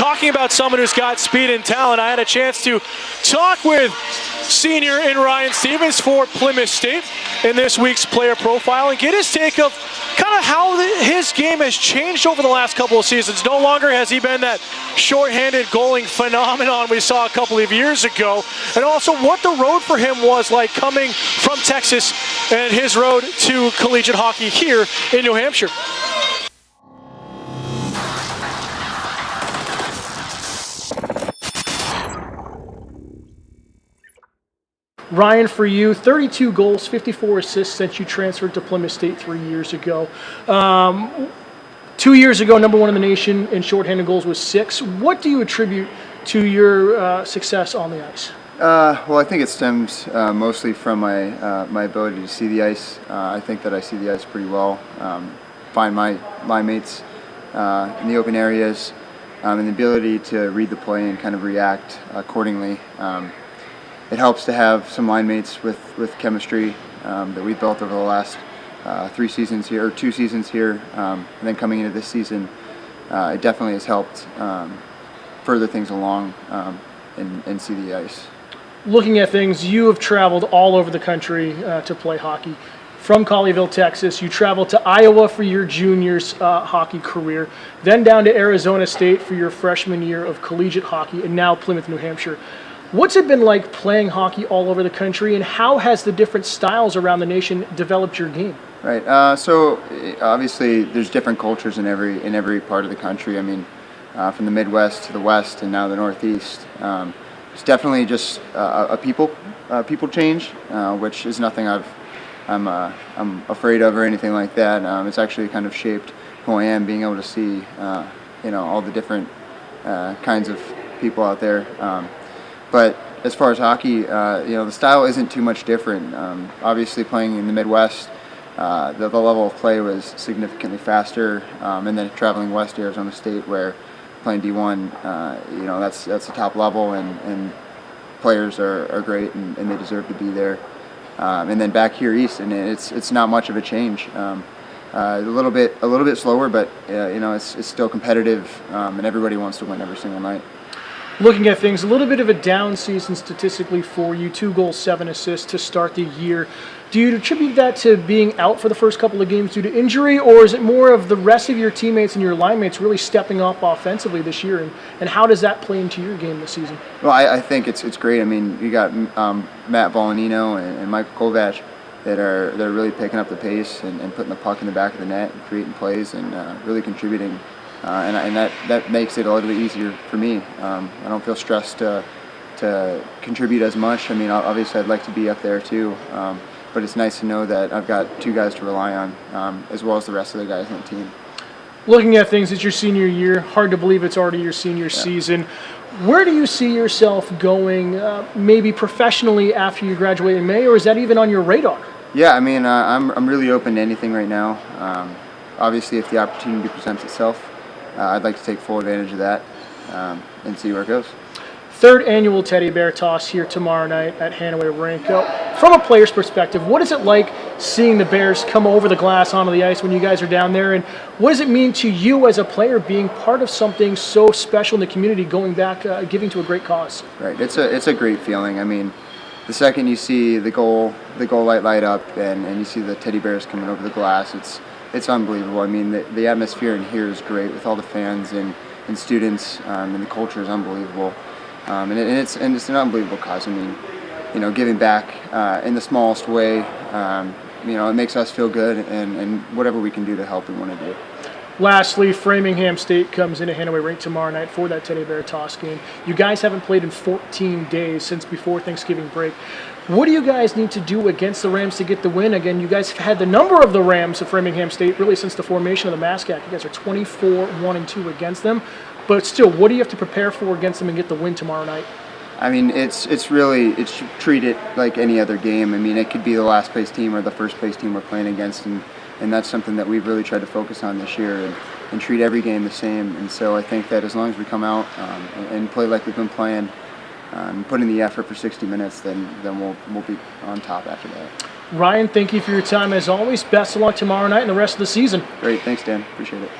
talking about someone who's got speed and talent, I had a chance to talk with senior in Ryan Stevens for Plymouth State in this week's player profile and get his take of kind of how his game has changed over the last couple of seasons. No longer has he been that short-handed goaling phenomenon we saw a couple of years ago, and also what the road for him was like coming from Texas and his road to collegiate hockey here in New Hampshire. Ryan, for you, 32 goals, 54 assists since you transferred to Plymouth State 3 years ago. 2 years ago, number one in the nation in shorthanded goals was 6. What do you attribute to your success on the ice? Well, I think it stems mostly from my ability to see the ice. I think that I see the ice pretty well. Find my line mates in the open areas, and the ability to read the play and kind of react accordingly. It helps to have some line mates with chemistry that we've built over the last 3 seasons here, or 2 seasons here, and then coming into this season, it definitely has helped further things along and see the ice. Looking at things, you have traveled all over the country to play hockey. From Colleyville, Texas, you traveled to Iowa for your juniors hockey career, then down to Arizona State for your freshman year of collegiate hockey, and now Plymouth, New Hampshire. What's it been like playing hockey all over the country, and how has the different styles around the nation developed your game? Right. So obviously, there's different cultures in every part of the country. I mean, from the Midwest to the West and now the Northeast. It's definitely just a people change, which is nothing I'm afraid of or anything like that. It's actually kind of shaped who I am, being able to see all the different kinds of people out there. But as far as hockey, the style isn't too much different. Obviously, playing in the Midwest, the level of play was significantly faster, and then traveling west to Arizona State, where playing D1, that's the top level, and players are great, and they deserve to be there. And then back here east, and it's not much of a change. A little bit slower, but it's still competitive, and everybody wants to win every single night. Looking at things, a little bit of a down season statistically for you, 2 goals, 7 assists to start the year. Do you attribute that to being out for the first couple of games due to injury, or is it more of the rest of your teammates and your line mates really stepping up offensively this year, and how does that play into your game this season? Well, I think it's great. I mean, you got Matt Volanino and Michael Kovac they're really picking up the pace and putting the puck in the back of the net and creating plays and really contributing. And that makes it a little bit easier for me. I don't feel stressed to contribute as much. I mean, obviously I'd like to be up there too, but it's nice to know that I've got 2 guys to rely on, as well as the rest of the guys on the team. Looking at things, it's your senior year. Hard to believe it's already your senior season. Where do you see yourself going, maybe professionally after you graduate in May, or is that even on your radar? Yeah, I mean, I'm really open to anything right now. Obviously, if the opportunity presents itself, I'd like to take full advantage of that and see where it goes. 3rd annual Teddy Bear Toss here tomorrow night at Hanaway Rink. From a player's perspective, what is it like seeing the Bears come over the glass onto the ice when you guys are down there, and what does it mean to you as a player being part of something so special in the community, going back, giving to a great cause? Right, it's a great feeling. I mean, the second you see the goal light up and you see the Teddy Bears coming over the glass, it's unbelievable. I mean, the atmosphere in here is great with all the fans and students, and the culture is unbelievable. And it's an unbelievable cause. I mean, giving back in the smallest way, it makes us feel good, and whatever we can do to help, we want to do. Lastly, Framingham State comes into Hanaway Rink tomorrow night for that Teddy Bear Toss game. You guys haven't played in 14 days since before Thanksgiving break. What do you guys need to do against the Rams to get the win? Again, you guys have had the number of the Rams of Framingham State really since the formation of the Mascot. You guys are 24-1-2 against them. But still, what do you have to prepare for against them and get the win tomorrow night? I mean, it's treat it like any other game. I mean, it could be the last place team or the first place team we're playing against, and that's something that we've really tried to focus on this year and treat every game the same. And so I think that as long as we come out and play like we've been playing, put in the effort for 60 minutes, then we'll be on top after that. Ryan, thank you for your time as always. Best of luck tomorrow night and the rest of the season. Great, thanks Dan, appreciate it.